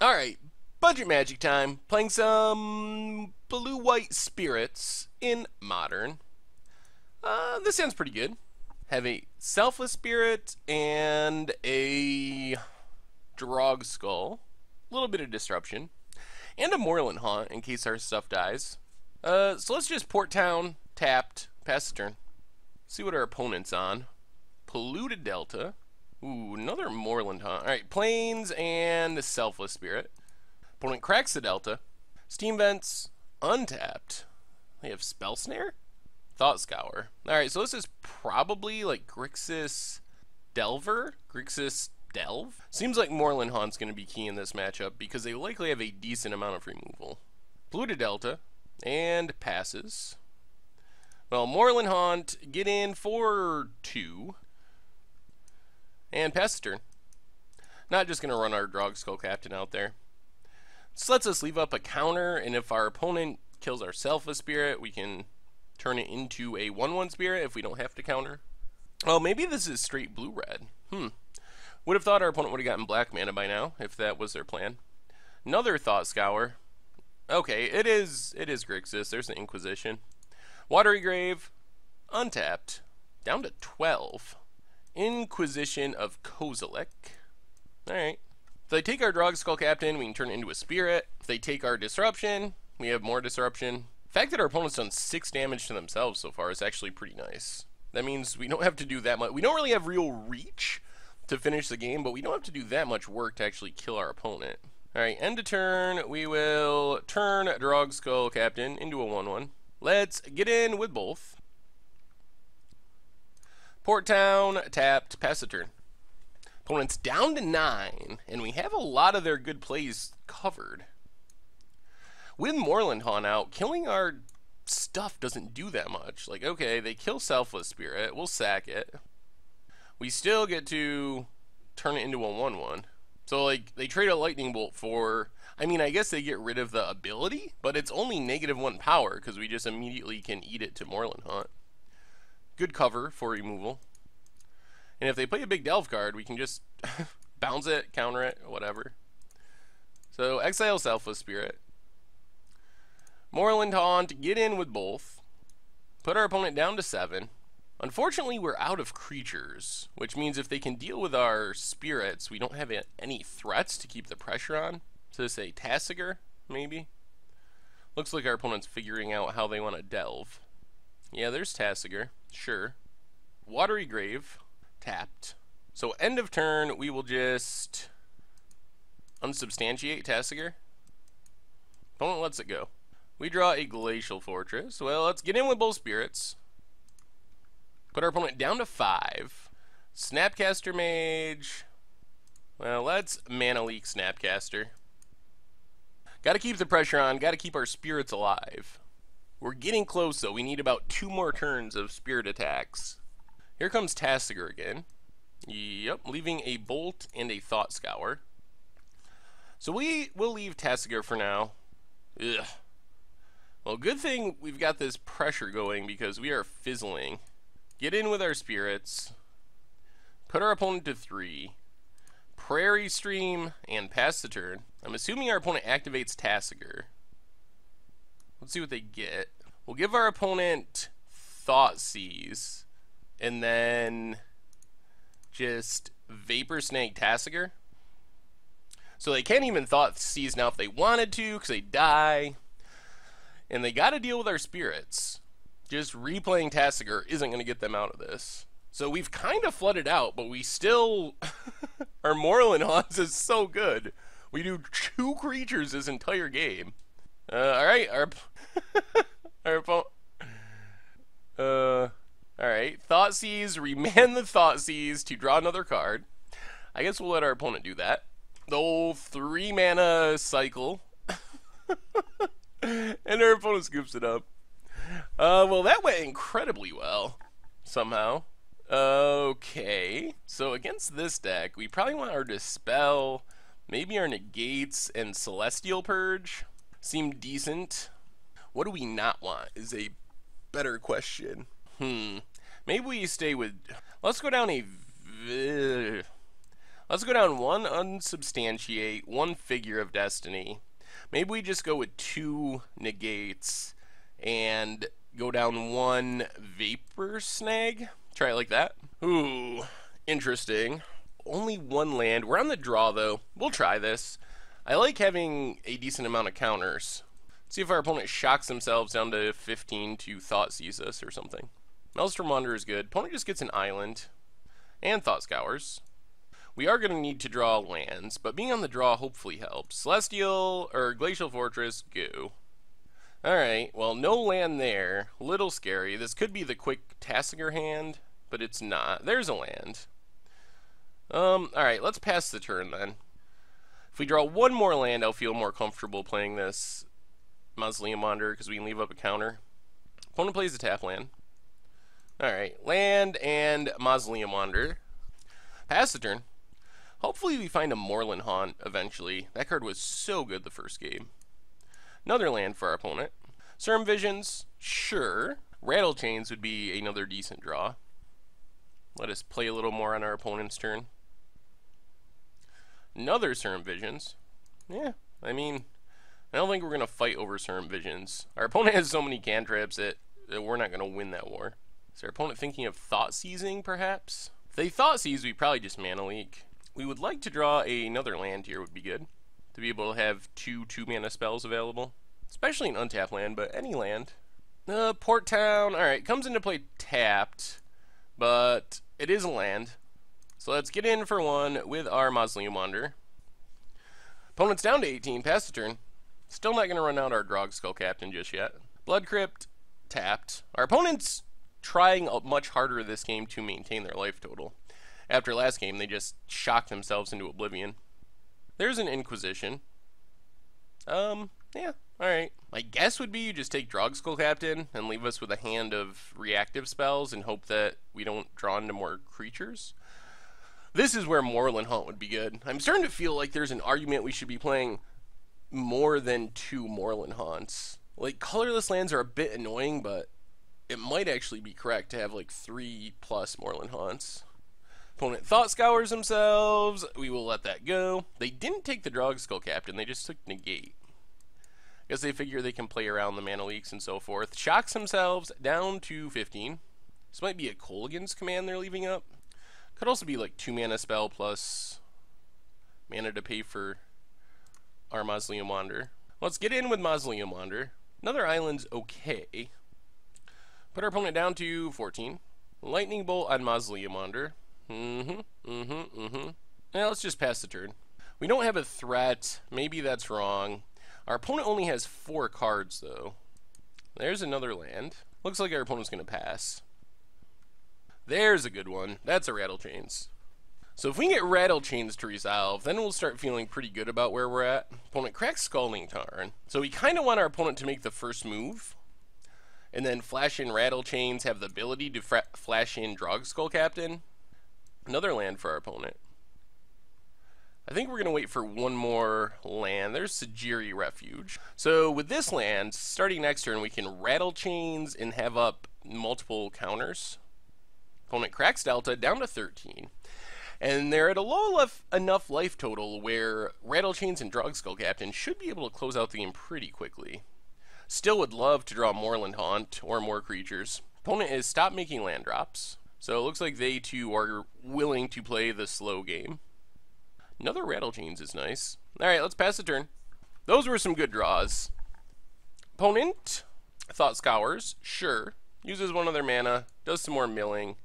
Alright, budget magic time. Playing some blue-white spirits in Modern. This sounds pretty good. Have a Selfless Spirit and a Drog Skull. A little bit of Disruption. And a Moorland Haunt in case our stuff dies. So let's just Port Town, tapped, pass the turn. See what our opponent's on. Polluted Delta. Ooh, another Moorland Haunt. Alright, Plains and the Selfless Spirit. Opponent cracks the Delta. Steam Vents, untapped. They have Spell Snare? Thought Scour. Alright, so this is probably like Grixis Delver? Grixis Delve? Seems like Moorland Haunt's going to be key in this matchup because they likely have a decent amount of removal. Polluted Delta, and passes. Well, Moorland Haunt, get in for 2. And pass the turn. Not just going to run our Drog Skull Captain out there. This lets us leave up a counter, and if our opponent kills our Selfless Spirit, we can turn it into a 1/1 Spirit if we don't have to counter. Oh, maybe this is straight blue-red. Would have thought our opponent would have gotten black mana by now, if that was their plan. Another Thought Scour. Okay, it is Grixis. There's an Inquisition. Watery Grave, untapped. Down to 12. Inquisition of Kozilek. Alright. If they take our Drog Skull Captain, we can turn it into a Spirit. If they take our Disruption, we have more Disruption. The fact that our opponent's done 6 damage to themselves so far is actually pretty nice. That means we don't have to do that much. We don't really have real reach to finish the game, but we don't have to do that much work to actually kill our opponent. Alright, end of turn, we will turn Drog Skull Captain into a 1/1. Let's get in with both. Port Town, tapped, pass the turn. Opponent's down to 9, and we have a lot of their good plays covered. With Moorland Haunt out, killing our stuff doesn't do that much. Like, okay, they kill Selfless Spirit, we'll sack it. We still get to turn it into a 1/1. So, like, they trade a Lightning Bolt for... I mean, I guess they get rid of the ability, but it's only -1 power, because we just immediately can eat it to Moorland Haunt. Good cover for removal. And if they play a big Delve card, we can just bounce it, counter it, whatever. So, exile Selfless Spirit. Moorland Haunt, get in with both. Put our opponent down to 7. Unfortunately, we're out of creatures, which means if they can deal with our spirits, we don't have any threats to keep the pressure on. So say Tasigur, maybe? Looks like our opponent's figuring out how they want to delve. Yeah, there's Tasigur, sure. Watery Grave, tapped. So end of turn, we will just unsubstantiate Tasigur. Opponent lets it go. We draw a Glacial Fortress. Well, let's get in with both spirits. Put our opponent down to 5. Snapcaster Mage. Well, let's Mana Leak Snapcaster. Gotta keep the pressure on, gotta keep our spirits alive. We're getting close though, we need about 2 more turns of spirit attacks. Here comes Tasigur again. Yep, leaving a Bolt and a Thought Scour. So we will leave Tasigur for now. Ugh. Well, good thing we've got this pressure going because we are fizzling. Get in with our spirits. Put our opponent to 3. Prairie Stream and pass the turn. I'm assuming our opponent activates Tasigur. Let's see what they get. We'll give our opponent Thought Seize and then just Vapor Snake Tasigur. So they can't even Thought Seize now if they wanted to because they die. And they got to deal with our spirits. Just replaying Tasigur isn't going to get them out of this. So we've kind of flooded out, but we still... our Moorland Haunts is so good. We do 2 creatures this entire game. Alright, our opponent... Alright, Thought Seize, remand the Thought Seize to draw another card. I guess we'll let our opponent do that. The whole 3 mana cycle. And our opponent scoops it up. Well, that went incredibly well, somehow. Okay, so against this deck, we probably want our Dispel, maybe our Negates, and Celestial Purge. Seem decent. What do we not want is a better question. Maybe we stay with... Let's go down a... Let's go down one Unsubstantiate, one Figure of Destiny. Maybe we just go with 2 negates and go down 1 Vapor Snag. Try it like that. Ooh, interesting. Only 1 land. We're on the draw, though. We'll try this. I like having a decent amount of counters. Let's see if our opponent shocks themselves down to 15 to Thought Seize us or something. Maelstrom Wanderer is good. Opponent just gets an island and Thought Scours. We are going to need to draw lands, but being on the draw hopefully helps. Celestial or Glacial Fortress, go. Alright, well, no land there. Little scary. This could be the quick Tasigur hand, but it's not. There's a land. Alright, let's pass the turn then. If we draw 1 more land, I'll feel more comfortable playing this Mausoleum Wanderer because we can leave up a counter. Opponent plays a tap land. Alright, land and Mausoleum Wanderer. Pass the turn. Hopefully we find a Moorland Haunt eventually. That card was so good the first game. Another land for our opponent. Serum Visions, sure. Rattle Chains would be another decent draw. Let us play a little more on our opponent's turn. Another Serum Visions. Yeah, I mean, I don't think we're going to fight over Serum Visions. Our opponent has so many cantrips that we're not going to win that war. Is our opponent thinking of Thought Seizing, perhaps? If they Thought Seize, we probably just Mana Leak. We would like to draw another land here would be good. To be able to have 2 2-mana spells available. Especially an untapped land, but any land. Port Town, alright, comes into play tapped. But it is a land. So let's get in for 1 with our Mausoleum Wanderer. Opponent's down to 18, pass the turn. Still not going to run out our Drogskell Captain just yet. Blood Crypt, tapped. Our opponent's trying much harder this game to maintain their life total. After last game, they just shocked themselves into oblivion. There's an Inquisition. Yeah, alright. My guess would be you just take Drogskell Captain and leave us with a hand of reactive spells and hope that we don't draw into more creatures. This is where Moorland Haunt would be good. I'm starting to feel like there's an argument we should be playing more than 2 Moorland Haunts. Like, colorless lands are a bit annoying, but it might actually be correct to have like 3+ Moorland Haunts. Opponent Thought Scours themselves. We will let that go. They didn't take the Drogskell Captain. They just took Negate. I guess they figure they can play around the Mana Leaks and so forth. Shocks themselves down to 15. This might be a Kolaghan's Command they're leaving up. Could also be like 2-mana spell plus mana to pay for our Mausoleum Wanderer. Let's get in with Mausoleum Wanderer. Another island's okay. Put our opponent down to 14. Lightning Bolt on Mausoleum Wanderer. Now let's just pass the turn. We don't have a threat. Maybe that's wrong. Our opponent only has 4 cards, though. There's another land. Looks like our opponent's going to pass. There's a good one. That's a Rattle Chains. So if we can get Rattle Chains to resolve, then we'll start feeling pretty good about where we're at. Opponent cracks Scalding Tarn. So we kind of want our opponent to make the first move. And then flash in Rattle Chains, have the ability to flash in Drogskell Captain. Another land for our opponent. I think we're going to wait for 1 more land. There's Sajiri Refuge. So with this land, starting next turn, we can Rattle Chains and have up multiple counters. Opponent cracks Delta down to 13. And they're at a low enough life total where Rattle Chains and Drogskell Captain should be able to close out the game pretty quickly. Still would love to draw Moorland Haunt or more creatures. Opponent has stopped making land drops. So it looks like they too are willing to play the slow game. Another Rattle Chains is nice. Alright, let's pass the turn. Those were some good draws. Opponent, Thought Scours, sure. Uses 1 of their mana, does some more milling.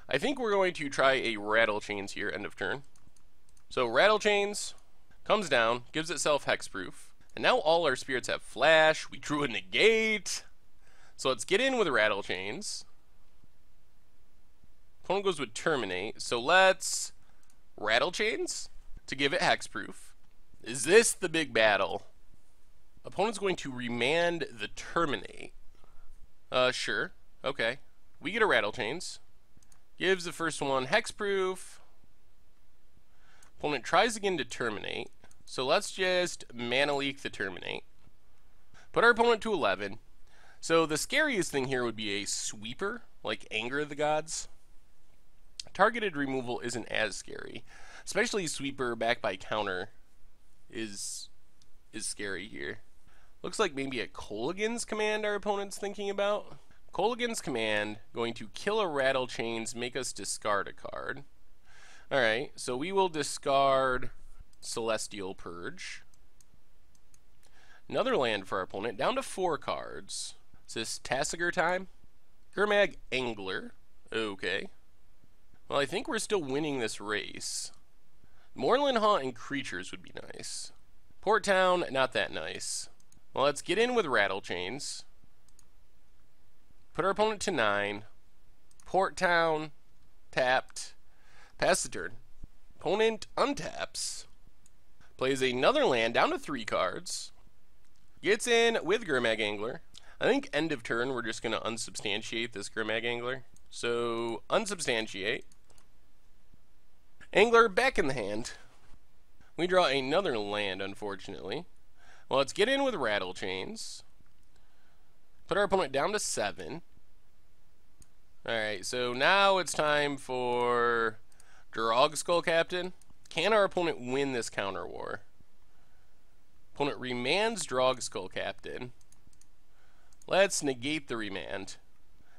I think we're going to try a Rattle Chains here, end of turn. So Rattle Chains comes down, gives itself hexproof. And now all our spirits have flash. We drew a negate. So let's get in with Rattle Chains. Opponent goes with Terminate. So let's Rattle Chains to give it hexproof. Is this the big battle? Opponent's going to remand the Terminate. Sure. Okay. We get a Rattle Chains. Gives the first one hexproof. Opponent tries again to Terminate. So let's just Mana Leak the Terminate. Put our opponent to 11. So the scariest thing here would be a Sweeper, like Anger of the Gods. targeted removal isn't as scary. Especially Sweeper backed by counter is scary here. Looks like maybe a Kolaghan's Command our opponent's thinking about. Kolaghan's Command, going to kill a Rattle Chains, make us discard a card. Alright, so we will discard Celestial Purge. Another land for our opponent, down to 4 cards. Is this Tasigur time? Gurmag Angler. Okay. Well, I think we're still winning this race. Moorland Haunt and creatures would be nice. Port Town, not that nice. Well, let's get in with Rattle Chains. Put our opponent to 9. Port Town, tapped. Pass the turn. Opponent untaps. Plays another land down to 3 cards. Gets in with Gurmag Angler. I think end of turn we're just going to unsubstantiate this Gurmag Angler. So, unsubstantiate. Angler back in the hand. We draw another land, unfortunately. Well, let's get in with Rattle Chains. Put our opponent down to 7. Alright, so now it's time for Drogskull Captain. Can our opponent win this counter war? Opponent remands Drogskull Captain. Let's negate the remand.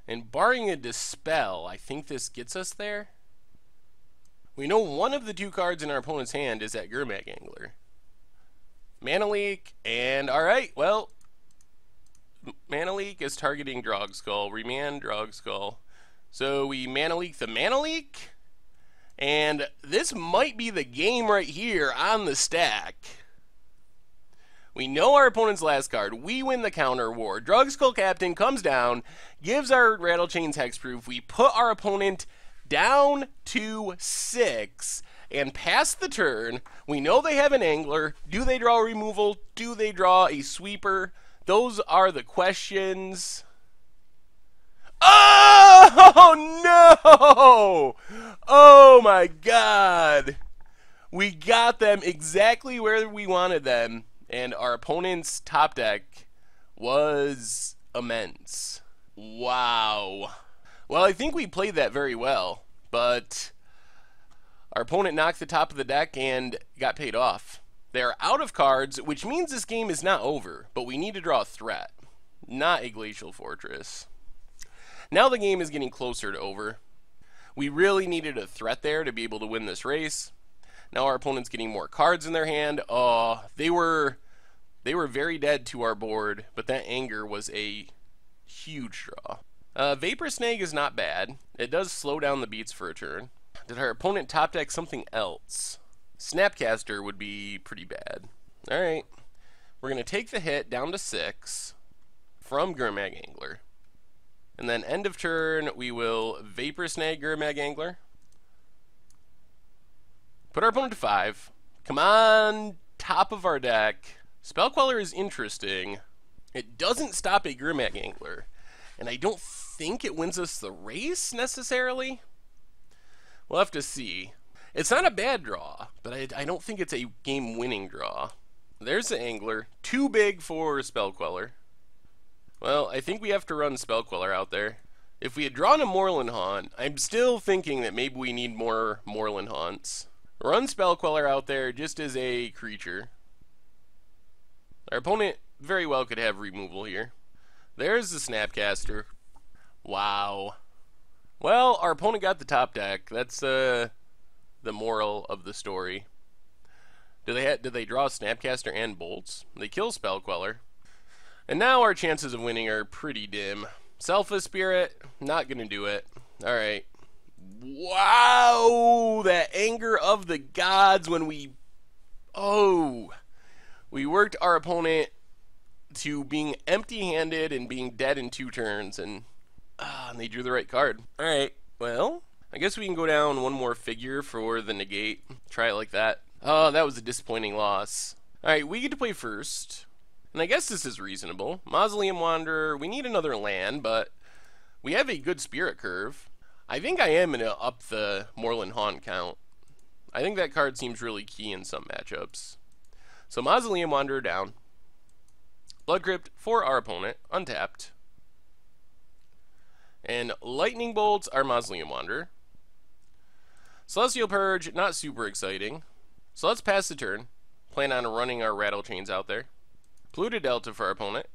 And barring a Dispel, I think this gets us there. We know one of the 2 cards in our opponent's hand is that Gurmag Angler. Mana Leak, and alright, well, Mana Leak is targeting Drogskull. Remand Drogskull. So we Mana Leak the Mana Leak, and this might be the game right here on the stack. We know our opponent's last card. We win the counter war. Drogskull Captain comes down, gives our Rattle Chains hexproof. We put our opponent down to 6 and pass the turn. We know they have an Angler. Do they draw a removal? Do they draw a Sweeper? Those are the questions. Oh no! Oh my god! We got them exactly where we wanted them, and our opponent's top deck was immense. Wow. Well, I think we played that very well, but our opponent knocked the top of the deck and got paid off. They're out of cards, which means this game is not over, but we need to draw a threat, not a Glacial Fortress. Now the game is getting closer to over. We really needed a threat there to be able to win this race. Now our opponent's getting more cards in their hand. They were very dead to our board, but that Anger was a huge draw. Vapor Snag is not bad. It does slow down the beats for a turn. Did our opponent top deck something else? Snapcaster would be pretty bad. Alright. We're going to take the hit down to 6 from Gurmag Angler. And then end of turn, we will Vapor Snag Gurmag Angler. Put our opponent to 5. Come on, top of our deck. Spell Queller is interesting. It doesn't stop a Gurmag Angler. And I don't think it wins us the race, necessarily. We'll have to see. It's not a bad draw, but I don't think it's a game-winning draw. There's the Angler. Too big for Spell Queller. Well, I think we have to run Spell Queller out there. If we had drawn a Moorland Haunt, I'm still thinking that maybe we need more Moorland Haunts. Run Spell Queller out there just as a creature. Our opponent very well could have removal here. There's the Snapcaster. Wow. Well, our opponent got the top deck. That's the moral of the story. Did they draw Snapcaster and Bolts? They kill Spell Queller. And now our chances of winning are pretty dim. Selfless Spirit, not gonna do it. Alright. Wow! That Anger of the Gods when we worked our opponent to being empty-handed and being dead in 2 turns, and they drew the right card. Alright, well, I guess we can go down one more figure for the negate. Try it like that. Oh, that was a disappointing loss. Alright, we get to play first. And I guess this is reasonable. Mausoleum Wanderer, we need another land, but we have a good Spirit Curve. I think I am going to up the Moorland Haunt count. I think that card seems really key in some matchups. So Mausoleum Wanderer down. Blood Crypt for our opponent, untapped. And Lightning Bolts our Mausoleum Wanderer. Celestial Purge, not super exciting. So let's pass the turn. Plan on running our Rattle Chains out there. Polluted Delta for our opponent.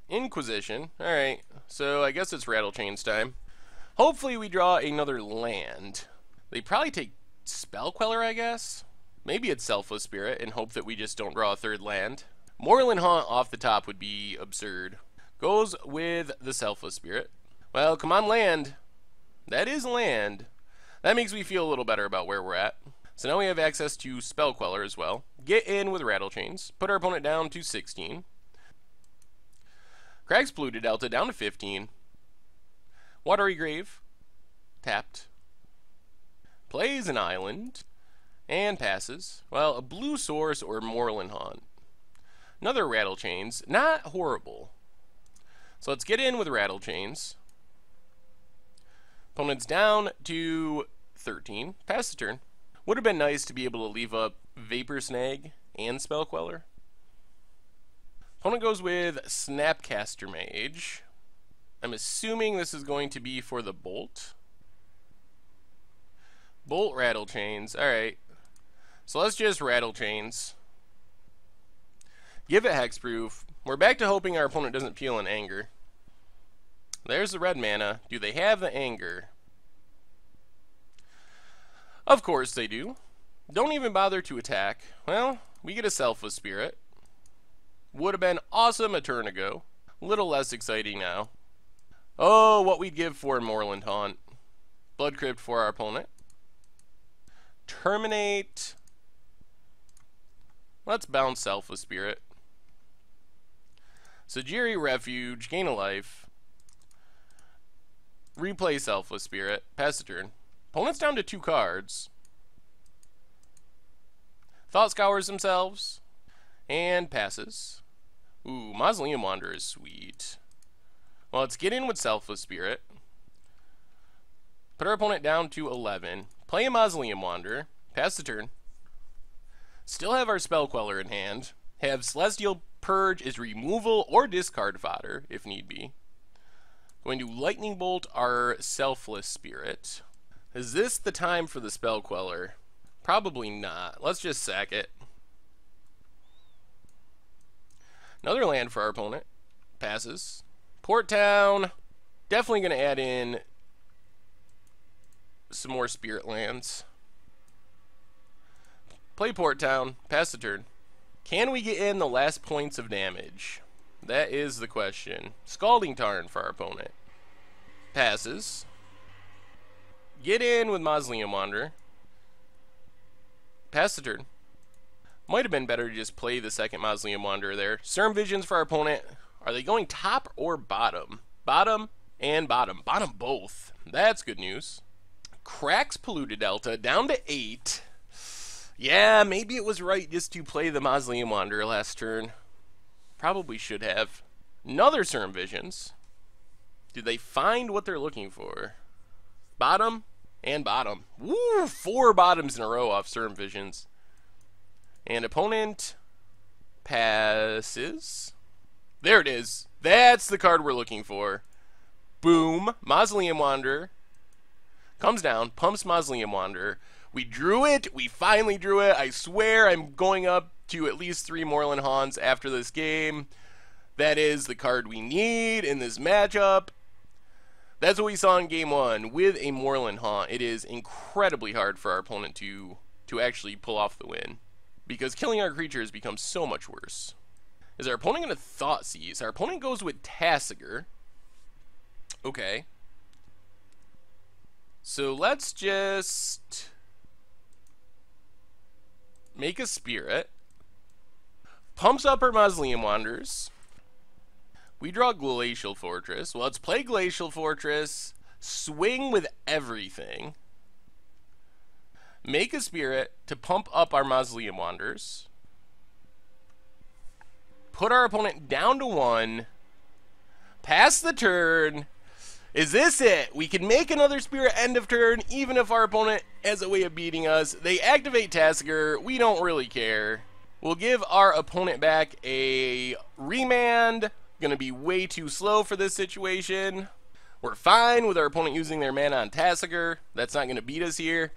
Inquisition. Alright, so I guess it's Rattle Chains time. Hopefully we draw another land. They probably take Spell Queller, I guess? Maybe it's Selfless Spirit and hope that we just don't draw a third land. Moorland Haunt off the top would be absurd. Goes with the Selfless Spirit. Well, come on, land. That is land. That makes me feel a little better about where we're at. So now we have access to Spell Queller as well. Get in with Rattle Chains. Put our opponent down to 16. Cracks Polluted Delta down to 15. Watery Grave. Tapped. Plays an island. And passes. Well, a Blue Source or Moorland Haunt. Another Rattle Chains. Not horrible. So let's get in with Rattle Chains. Opponent's down to 13. Pass the turn. Would have been nice to be able to leave up Vapor Snag and Spell Queller. Opponent goes with Snapcaster Mage. I'm assuming this is going to be for the Bolt. Bolt Rattle Chains. Alright. So let's just Rattle Chains. Give it Hexproof. We're back to hoping our opponent doesn't feel an anger. There's the red mana. Do they have the anger? Of course they do. Don't even bother to attack. Well, we get a Selfless Spirit. Would have been awesome a turn ago. A little less exciting now. Oh, what we'd give for Moorland Haunt. Blood Crypt for our opponent. Terminate. Let's bounce Selfless Spirit. Sajiri Refuge, gain a life. Replay Selfless Spirit. Pass the turn. Opponent's down to 2 cards. Thought Scours themselves. And passes. Ooh, Mausoleum Wanderer is sweet. Well, let's get in with Selfless Spirit. Put our opponent down to 11. Play a Mausoleum Wanderer. Pass the turn. Still have our Spell Queller in hand. Have Celestial Purge as removal or discard fodder, if need be. Going to Lightning Bolt our Selfless Spirit. Is this the time for the Spell Queller? Probably not. Let's just sack it. Another land for our opponent. Passes. Port Town. Definitely going to add in some more Spirit lands. Play Port Town. Pass the turn. Can we get in the last points of damage? That is the question. Scalding Tarn for our opponent. Passes. Get in with Mausoleum Wanderer. Pass the turn. Might have been better to just play the second Mausoleum Wanderer there. Cerm Visions for our opponent. Are they going top or bottom? Bottom and bottom. Bottom both. That's good news. Cracks Polluted Delta down to 8. Yeah, maybe it was right just to play the Mausoleum Wanderer last turn. Probably should have. Another Cerm Visions. Did they find what they're looking for? Bottom and bottom. Woo! 4 bottoms in a row off Cerm Visions. And opponent passes. There it is. That's the card we're looking for. Boom. Mausoleum Wanderer. Comes down. Pumps Mausoleum Wanderer. We drew it. We finally drew it. I swear I'm going up to at least 3 Moorland Haunts after this game. That is the card we need in this matchup. That's what we saw in game 1 with a Moorland Haunt. It is incredibly hard for our opponent to actually pull off the win, because killing our creatures becomes so much worse. Is our opponent going to Thoughtseize? Our opponent goes with Tasigur. Okay. So let's just make a Spirit. Pumps up our Mausoleum Wanderers. We draw Glacial Fortress. Well, let's play Glacial Fortress. Swing with everything. Make a Spirit to pump up our Mausoleum Wanderers. Put our opponent down to 1. Pass the turn. Is this it? We can make another Spirit end of turn, even if our opponent has a way of beating us. They activate Tasigur. We don't really care. We'll give our opponent back a Remand. Gonna be way too slow for this situation. We're fine with our opponent using their mana on Tasigur. That's not going to beat us here.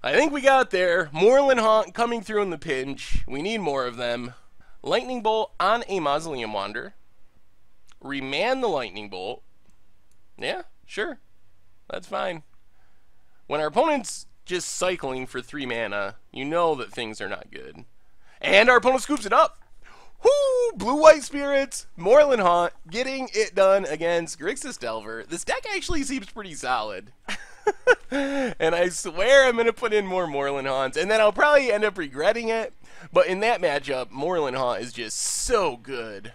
I think we got there. Moorland Haunt coming through in the pinch. We need more of them. Lightning Bolt on a Mausoleum Wanderer. Remand the Lightning Bolt. Yeah, sure. That's fine. When our opponent's just cycling for 3 mana, you know that things are not good. And our opponent scoops it up. Whoo! Blue-white spirits, Moorland Haunt, getting it done against Grixis Delver. This deck actually seems pretty solid. And I swear I'm going to put in more Moorland Haunts, and then I'll probably end up regretting it. But in that matchup, Moorland Haunt is just so good.